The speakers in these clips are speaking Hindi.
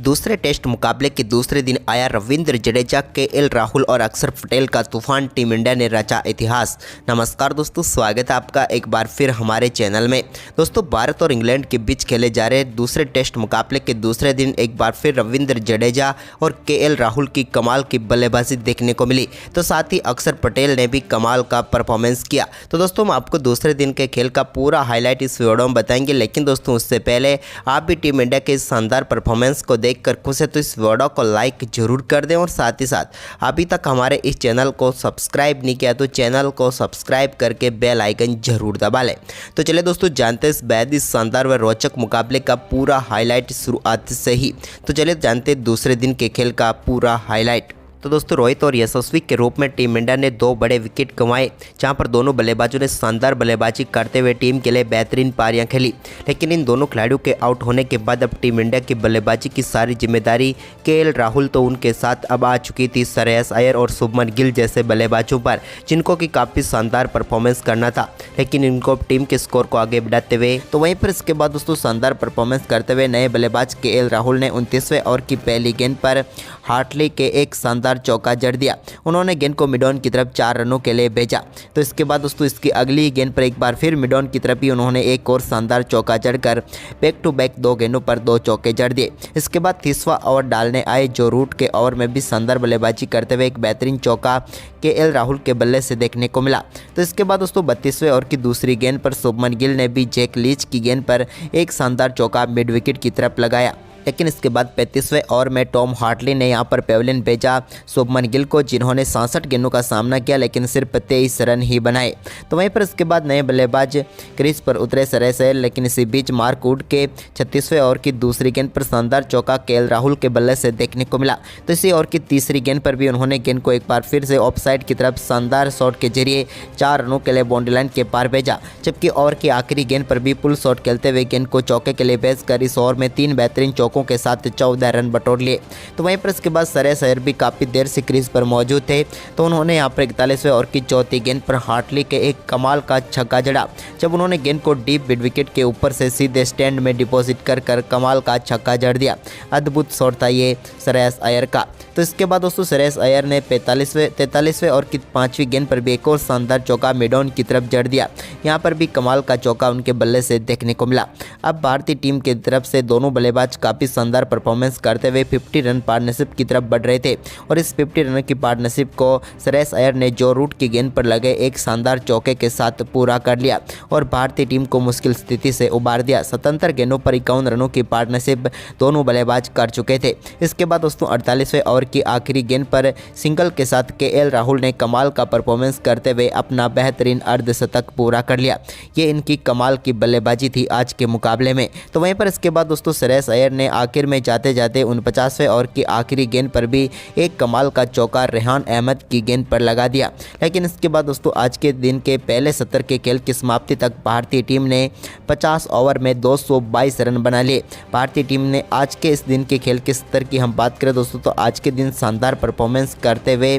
दूसरे टेस्ट मुकाबले के दूसरे दिन आया रविंद्र जडेजा, केएल राहुल और अक्षर पटेल का तूफान। टीम इंडिया ने रचा इतिहास। नमस्कार दोस्तों, स्वागत है आपका एक बार फिर हमारे चैनल में। दोस्तों, भारत और इंग्लैंड के बीच खेले जा रहे दूसरे टेस्ट मुकाबले के दूसरे दिन एक बार फिर रविंद्र जडेजा और केएल राहुल की कमाल की बल्लेबाजी देखने को मिली, तो साथ ही अक्षर पटेल ने भी कमाल का परफॉर्मेंस किया। तो दोस्तों, हम आपको दूसरे दिन के खेल का पूरा हाईलाइट इस वीडियो में बताएंगे, लेकिन दोस्तों उससे पहले आप भी टीम इंडिया के इस शानदार परफॉर्मेंस को देखकर खुश है तो इस वीडियो को लाइक जरूर कर दें और साथ ही साथ अभी तक हमारे इस चैनल को सब्सक्राइब नहीं किया तो चैनल को सब्सक्राइब करके बेल आइकन जरूर दबा लें। तो चलिए दोस्तों, जानते हैं इस बेहद ही शानदार व रोचक मुकाबले का पूरा हाईलाइट शुरुआत से ही। तो चलिए जानते हैं दूसरे दिन के खेल का पूरा हाईलाइट। तो दोस्तों, रोहित और यशस्वी के रूप में टीम इंडिया ने 2 बड़े विकेट गंवाए, जहां पर दोनों बल्लेबाजों ने शानदार बल्लेबाजी करते हुए टीम के लिए बेहतरीन पारियां खेली। लेकिन इन दोनों खिलाड़ियों के आउट होने के बाद अब टीम इंडिया की बल्लेबाजी की सारी जिम्मेदारी केएल राहुल तो उनके साथ अब आ चुकी थी श्रेयस अय्यर और शुभमन गिल जैसे बल्लेबाजों पर, जिनको कि काफ़ी शानदार परफॉर्मेंस करना था, लेकिन इनको टीम के स्कोर को आगे बढ़ाते हुए। तो वहीं पर इसके बाद दोस्तों शानदार परफॉर्मेंस करते हुए नए बल्लेबाज केएल राहुल ने 29वें ओवर की पहली गेंद पर हार्टली के एक शानदार चौका जड़ दिया। उन्होंने गेंद को मिडॉन की तरफ 4 रनों के लिए भेजा। तो इसके बाद दोस्तों इसकी अगली गेंद पर एक बार फिर मिडॉन की तरफ ही उन्होंने एक और शानदार चौका जड़कर बैक टू बैक 2 गेंदों पर 2 चौके जड़ दिए। इसके बाद 30वां ओवर डालने आए जो रूट के ओवर में भी शानदार बल्लेबाजी करते हुए एक बेहतरीन चौका केएल राहुल के बल्ले से देखने को मिला। तो इसके बाद दोस्तों 32वें ओवर की दूसरी गेंद पर शुभमन गिल ने भी जैक लीच की गेंद पर एक शानदार चौका मिड विकेट की तरफ लगाया। लेकिन इसके बाद 35वें ओवर में टॉम हार्टली ने यहां पर पेविलियन भेजा शुभमन गिल को, जिन्होंने 66 गेंदों का सामना किया लेकिन सिर्फ 23 रन ही बनाए। तो वहीं पर इसके बाद नए बल्लेबाज क्रीज पर उतरे श्रेयस अय्यर, लेकिन इसी बीच मार्क वुड के 36वें ओवर की दूसरी गेंद पर शानदार चौका केएल राहुल के बल्ले से देखने को मिला। तो इसी ओवर की तीसरी गेंद पर भी उन्होंने गेंद को एक बार फिर से ऑफ साइड की तरफ शानदार शॉट के जरिए 4 रनों के लिए बाउंड्री लाइन के पार भेजा, जबकि ओवर की आखिरी गेंद पर भी पुल शॉट खेलते हुए गेंद को चौके के लिए भेजकर इस ओवर में 3 बेहतरीन चौकों के साथ 14 रन बटोर लिए। तो वहीं पर इसके बाद श्रेयस अय्यर भी काफ़ी देर से क्रीज पर मौजूद थे, तो उन्होंने यहाँ पर 41वें ओवर की चौथी गेंद पर हार्टली के एक कमाल का छक्का जड़ा, जब उन्होंने गेंद को डीप मिड विकेट के ऊपर से सीधे स्टैंड में डिपॉजिट कर कमाल का छक्का जड़ दिया। अद्भुत शॉट था ये श्रेयस अय्यर का। तो इसके बाद दोस्तों श्रेयस अय्यर ने 43वें ओवर की 5वीं गेंद पर भी एक और शानदार चौका मिडॉन की तरफ जड़ दिया। यहाँ पर भी कमाल का चौका उनके बल्ले से देखने को मिला। अब भारतीय टीम की तरफ से दोनों बल्लेबाज काफ़ी शानदार परफॉर्मेंस करते हुए 50 रन पार्टनरशिप की तरफ बढ़ रहे थे, और इस 50 रन की पार्टनरशिप को श्रेयस अय्यर ने जो रूट की गेंद पर लगे एक शानदार चौके के साथ पूरा कर लिया और भारतीय टीम को मुश्किल स्थिति से उबार दिया। 77 गेंदों पर 51 रनों की पार्टनरशिप दोनों बल्लेबाज कर चुके थे। इसके बाद दोस्तों 48वें ओवर की आखिरी गेंद पर सिंगल के साथ केएल राहुल ने कमाल का परफॉर्मेंस करते हुए अपना बेहतरीन अर्धशतक पूरा कर लिया। ये इनकी कमाल की बल्लेबाजी थी आज के मुकाबले में। तो वहीं पर इसके बाद दोस्तों श्रेयस अय्यर ने आखिर में जाते जाते 49वें ओवर की आखिरी गेंद पर भी एक कमाल का चौका रेहान अहमद की गेंद पर लगा दिया। लेकिन इसके बाद दोस्तों आज के दिन के पहले सत्र के खेल की समाप्ति तक भारतीय टीम ने 50 ओवर में 222 रन बना लिए। भारतीय टीम ने आज के इस दिन के खेल के स्तर की हम बात करें दोस्तों, तो आज के दिन शानदार परफॉर्मेंस करते हुए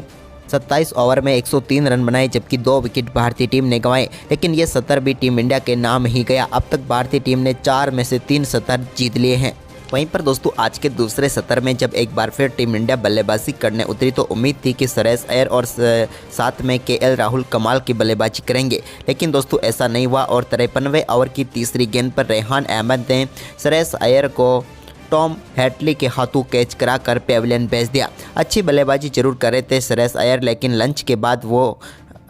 27 ओवर में 103 रन बनाए, जबकि 2 विकेट भारतीय टीम ने गंवाए। लेकिन ये सत्र भी टीम इंडिया के नाम ही गया। अब तक भारतीय टीम ने 4 में से 3 सत्र जीत लिए हैं। वहीं पर दोस्तों आज के दूसरे सत्र में जब एक बार फिर टीम इंडिया बल्लेबाजी करने उतरी तो उम्मीद थी कि श्रेयस अय्यर और साथ में केएल राहुल कमाल की बल्लेबाजी करेंगे, लेकिन दोस्तों ऐसा नहीं हुआ और 53वें ओवर की तीसरी गेंद पर रेहान अहमद ने श्रेयस अय्यर को टॉम हार्टली के हाथों कैच कराकर पेविलियन भेज दिया। अच्छी बल्लेबाजी जरूर कर रहे थे श्रेयस अय्यर, लेकिन लंच के बाद वो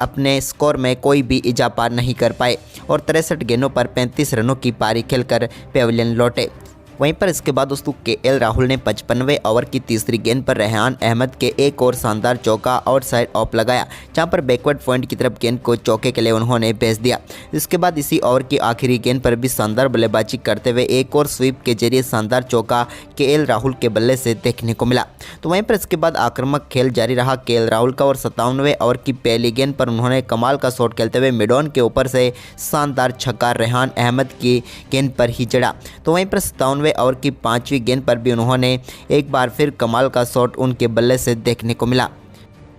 अपने स्कोर में कोई भी इजाफा नहीं कर पाए और 63 गेंदों पर 35 रनों की पारी खेलकर पेविलियन लौटे। वहीं पर इसके बाद दोस्तों केएल राहुल ने 55वें ओवर की तीसरी गेंद पर रेहान अहमद के एक और शानदार चौका आउटसाइड ऑफ लगाया, जहां पर बैकवर्ड पॉइंट की तरफ गेंद को चौके के लिए उन्होंने भेज दिया। इसके बाद इसी ओवर की आखिरी गेंद पर भी शानदार बल्लेबाजी करते हुए एक और स्वीप के जरिए शानदार चौका केएल राहुल के बल्ले से देखने को मिला। तो वहीं पर इसके बाद आक्रामक खेल जारी रहा केएल राहुल का और 57वें ओवर की पहली गेंद पर उन्होंने कमाल का शॉट खेलते हुए मिडॉन के ऊपर से शानदार छक्का रेहान अहमद की गेंद पर ही जड़ा। तो वहीं पर 57वें ओवर की 5वीं गेंद पर भी उन्होंने एक बार फिर कमाल का शॉट उनके बल्ले से देखने को मिला।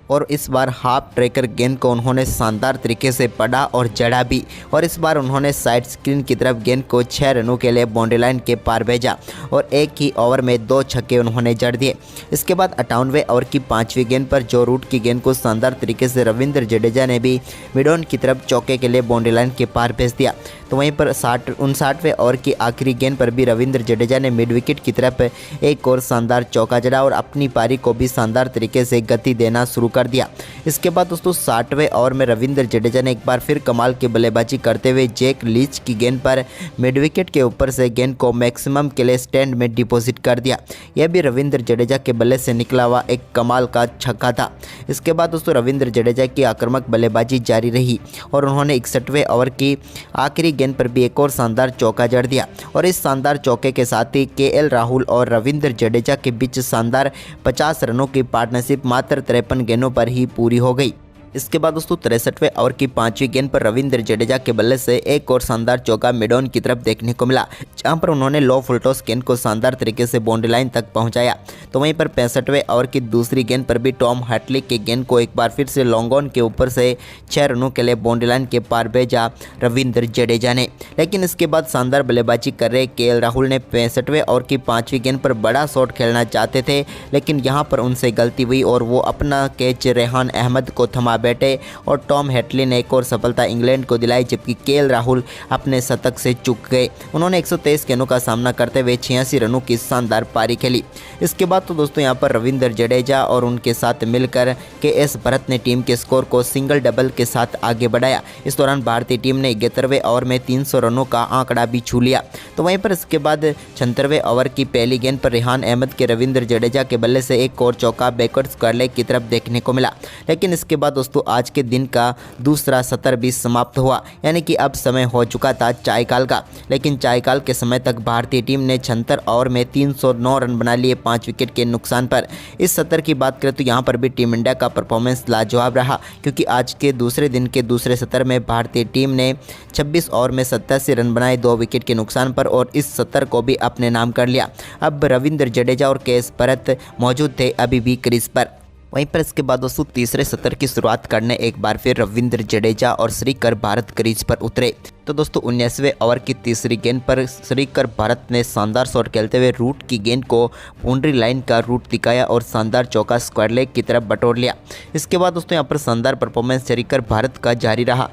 और इस बार हाफ ट्रैकर गेंद को उन्होंने शानदार तरीके से पढ़ा और जड़ा भी, और इस बार उन्होंने साइड स्क्रीन की तरफ गेंद को 6 रनों के लिए बाउंड्री लाइन के पार भेजा और एक ही ओवर में 2 छक्के उन्होंने जड़ दिए। इसके बाद 58वें ओवर की 5वीं गेंद पर जो रूट की गेंद को शानदार तरीके से रविंद्र जडेजा ने भी मिडऑन की तरफ चौके के लिए बाउंड्री लाइन के पार भेज दिया। तो वहीं पर 59वें ओवर की आखिरी गेंद पर भी रविंद्र जडेजा ने मिड विकेट की तरफ एक और शानदार चौका जड़ा और अपनी पारी को भी शानदार तरीके से गति देना शुरू कर दिया। इसके बाद दोस्तों 60वें ओवर में रविंद्र जडेजा ने एक बार फिर कमाल की बल्लेबाजी करते हुए जैक लीच की गेंद पर मिड विकेट के ऊपर से गेंद को मैक्सिमम के लिए स्टैंड में डिपॉजिट कर दिया। यह भी रविंद्र जडेजा के बल्ले से निकला हुआ एक कमाल का छक्का था। इसके बाद दोस्तों रविंद्र जडेजा की आक्रामक बल्लेबाजी जारी रही और उन्होंने 61वें ओवर की आखिरी गेंद पर भी एक और शानदार चौका जड़ दिया और इस शानदार चौके के साथ ही केएल राहुल और रविंद्र जडेजा के बीच शानदार 50 रनों की पार्टनरशिप मात्र 53 गेंदों पर ही पूरी हो गई। इसके बाद दोस्तों 63वें ओवर की 5वीं गेंद पर रविंद्र जडेजा के बल्ले से एक और शानदार चौका मिडऑन की तरफ देखने को मिला, जहां पर उन्होंने लो फुल टॉस गेंद को शानदार तरीके से बाउंड्री लाइन तक पहुंचाया। तो वहीं पर 65वें ओवर की दूसरी गेंद पर भी टॉम हटली की गेंद को एक बार फिर से लॉन्ग ऑन के ऊपर से 6 रनों के लिए बाउंड्री लाइन के पार भेजा रविंद्र जडेजा ने। लेकिन इसके बाद शानदार बल्लेबाजी कर रहे केएल राहुल ने 65वें ओवर की 5वीं गेंद पर बड़ा शॉट खेलना चाहते थे, लेकिन यहां पर उनसे गलती हुई और वो अपना कैच रेहान अहमद को थमा बैठे और टॉम हैटली ने एक और सफलता इंग्लैंड को दिलाई, जबकि केएल राहुल अपने शतक से चूक गए। उन्होंने 123 गेंदों का सामना करते हुए 86 रनों की शानदार पारी खेली। इसके बाद तो दोस्तों यहां पर रविंद्र जडेजा और उनके साथ मिलकर केएस भरत ने टीम के स्कोर को सिंगल डबल के साथ आगे बढ़ाया। इस दौरान भारतीय टीम ने 71वें ओवर में 300 रनों का आंकड़ा भी छू लिया। तो वहीं पर इसके बाद 76वें ओवर की पहली गेंद पर रेहान अहमद के रविंद्र जडेजा के बल्ले से एक और चौका बैकवर्ड स्क्वायर लेग की तरफ देखने को मिला। लेकिन इसके बाद दोस्तों आज के दिन का दूसरा सत्र भी समाप्त हुआ, यानी कि अब समय हो चुका था चायकाल का। लेकिन चायकाल के समय तक भारतीय टीम ने 76 ओवर में 309 रन बना लिए 5 विकेट के नुकसान पर। इस सत्र की बात करें तो यहाँ पर भी टीम इंडिया का परफॉर्मेंस लाजवाब रहा, क्योंकि आज के दूसरे दिन के दूसरे सत्र में भारतीय टीम ने 26 ओवर में 87 रन बनाए 2 विकेट के नुकसान पर और इस सत्र को भी अपने नाम कर लिया। अब रविंद्र जडेजा और केएस भरत मौजूद थे अभी भी क्रीज पर। वहीं पर इसके बाद दोस्तों तीसरे सत्र की शुरुआत करने एक बार फिर रविंद्र जडेजा और श्रीकर भारत क्रीज पर उतरे। तो दोस्तों 19वें ओवर की तीसरी गेंद पर श्रीकर भारत ने शानदार शॉट खेलते हुए रूट की गेंद को बाउंड्री लाइन का रूट दिखाया और शानदार चौका स्क्वायर लेग की तरफ बटोर लिया। इसके बाद दोस्तों यहाँ पर शानदार परफॉर्मेंस श्रीकर भारत का जारी रहा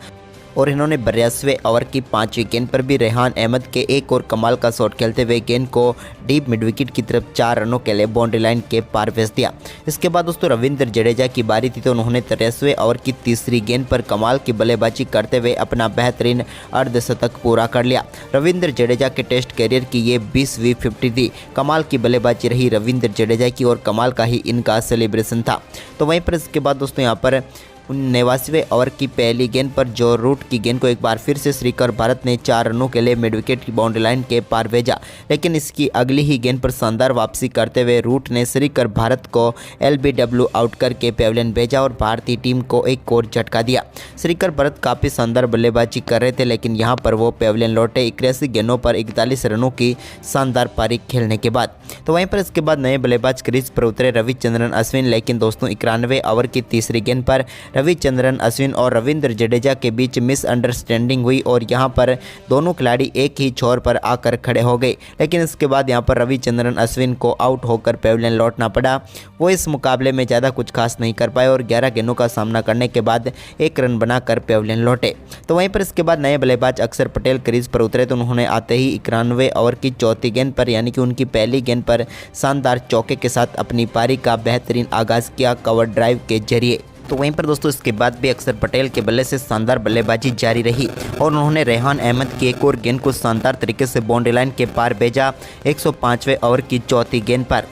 और इन्होंने 82वें ओवर की 5वीं गेंद पर भी रेहान अहमद के एक और कमाल का शॉट खेलते हुए गेंद को डीप मिड विकेट की तरफ 4 रनों के लिए बाउंड्री लाइन के पार भेज दिया। इसके बाद दोस्तों रविंद्र जडेजा की बारी थी, तो उन्होंने 83वें ओवर की तीसरी गेंद पर कमाल की बल्लेबाजी करते हुए अपना बेहतरीन अर्धशतक पूरा कर लिया। रविंद्र जडेजा के टेस्ट करियर की ये 20वीं 50 थी। कमाल की बल्लेबाजी रही रविंद्र जडेजा की और कमाल का ही इनका सेलिब्रेशन था। तो वहीं पर इसके बाद दोस्तों यहाँ पर 89वें ओवर की पहली गेंद पर जो रूट की गेंद को एक बार फिर से श्रीकर भारत ने 4 रनों के लिए मिड विकेट की बाउंड्री लाइन के पार भेजा। लेकिन इसकी अगली ही गेंद पर शानदार वापसी करते हुए रूट ने श्रीकर भारत को LBW आउट करके पेविलियन भेजा और भारतीय टीम को एक और झटका दिया। श्रीकर भारत काफ़ी शानदार बल्लेबाजी कर रहे थे, लेकिन यहाँ पर वो पेविलियन लौटे 81 गेंदों पर 41 रनों की शानदार पारी खेलने के बाद। तो वहीं पर इसके बाद नए बल्लेबाज क्रीज पर उतरे रविचंद्रन अश्विन। लेकिन दोस्तों 91वें ओवर की तीसरी गेंद पर रविचंद्रन अश्विन और रविंद्र जडेजा के बीच मिसअंडरस्टैंडिंग हुई और यहां पर दोनों खिलाड़ी एक ही छोर पर आकर खड़े हो गए। लेकिन इसके बाद यहां पर रविचंद्रन अश्विन को आउट होकर पेविलियन लौटना पड़ा। वो इस मुकाबले में ज़्यादा कुछ खास नहीं कर पाए और 11 गेंदों का सामना करने के बाद 1 रन बनाकर पेविलियन लौटे। तो वहीं पर इसके बाद नए बल्लेबाज अक्षर पटेल क्रीज पर उतरे, तो उन्होंने आते ही 91वें ओवर की चौथी गेंद पर यानी कि उनकी पहली गेंद पर शानदार चौके के साथ अपनी पारी का बेहतरीन आगाज़ किया कवर ड्राइव के जरिए। तो वहीं पर दोस्तों इसके बाद भी अक्षर पटेल के बल्ले से शानदार बल्लेबाजी जारी रही और उन्होंने रेहान अहमद की एक और गेंद को शानदार तरीके से बाउंड्री लाइन के पार भेजा 105वें ओवर की चौथी गेंद पर।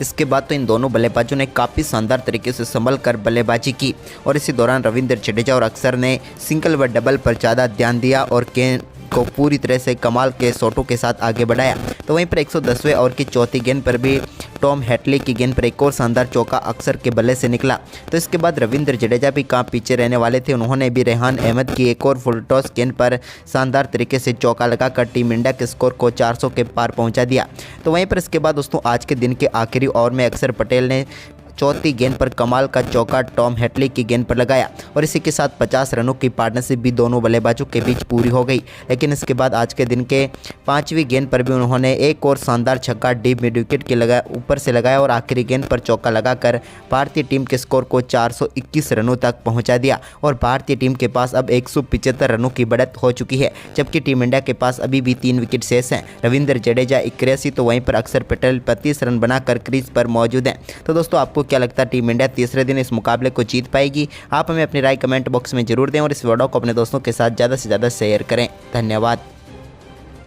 इसके बाद तो इन दोनों बल्लेबाजों ने काफ़ी शानदार तरीके से संभल कर बल्लेबाजी की और इसी दौरान रविंद्र जडेजा और अक्षर ने सिंगल व डबल पर ज़्यादा ध्यान दिया और गेंद को पूरी तरह से कमाल के शॉटों के साथ आगे बढ़ाया। तो वहीं पर 110वें ओवर की चौथी गेंद पर भी टॉम हैटली की गेंद पर एक और शानदार चौका अक्षर के बल्ले से निकला। तो इसके बाद रविंद्र जडेजा भी कहाँ पीछे रहने वाले थे, उन्होंने भी रेहान अहमद की एक और फुल टॉस गेंद पर शानदार तरीके से चौका लगाकर टीम इंडिया के स्कोर को 400 के पार पहुंचा दिया। तो वहीं पर इसके बाद दोस्तों आज के दिन के आखिरी ओवर में अक्षर पटेल ने चौथी गेंद पर कमाल का चौका टॉम हैटली की गेंद पर लगाया और इसी के साथ 50 रनों की पार्टनरशिप भी दोनों बल्लेबाजों के बीच पूरी हो गई। लेकिन इसके बाद आज के दिन के 5वीं गेंद पर भी उन्होंने एक और शानदार छक्का डीप मिड विकेट के ऊपर से लगाया और आखिरी गेंद पर चौका लगाकर भारतीय टीम के स्कोर को 421 रनों तक पहुंचा दिया और भारतीय टीम के पास अब 175 रनों की बढ़त हो चुकी है, जबकि टीम इंडिया के पास अभी भी 3 विकेट शेष हैं। रविंद्र जडेजा 81 तो वहीं पर अक्षर पटेल 35 रन बनाकर क्रीज पर मौजूद हैं। तो दोस्तों आपको क्या लगता है टीम इंडिया तीसरे दिन इस मुकाबले को जीत पाएगी? आप हमें अपनी राय कमेंट बॉक्स में जरूर दें और इस वीडियो को अपने दोस्तों के साथ ज़्यादा से ज़्यादा शेयर करें। धन्यवाद।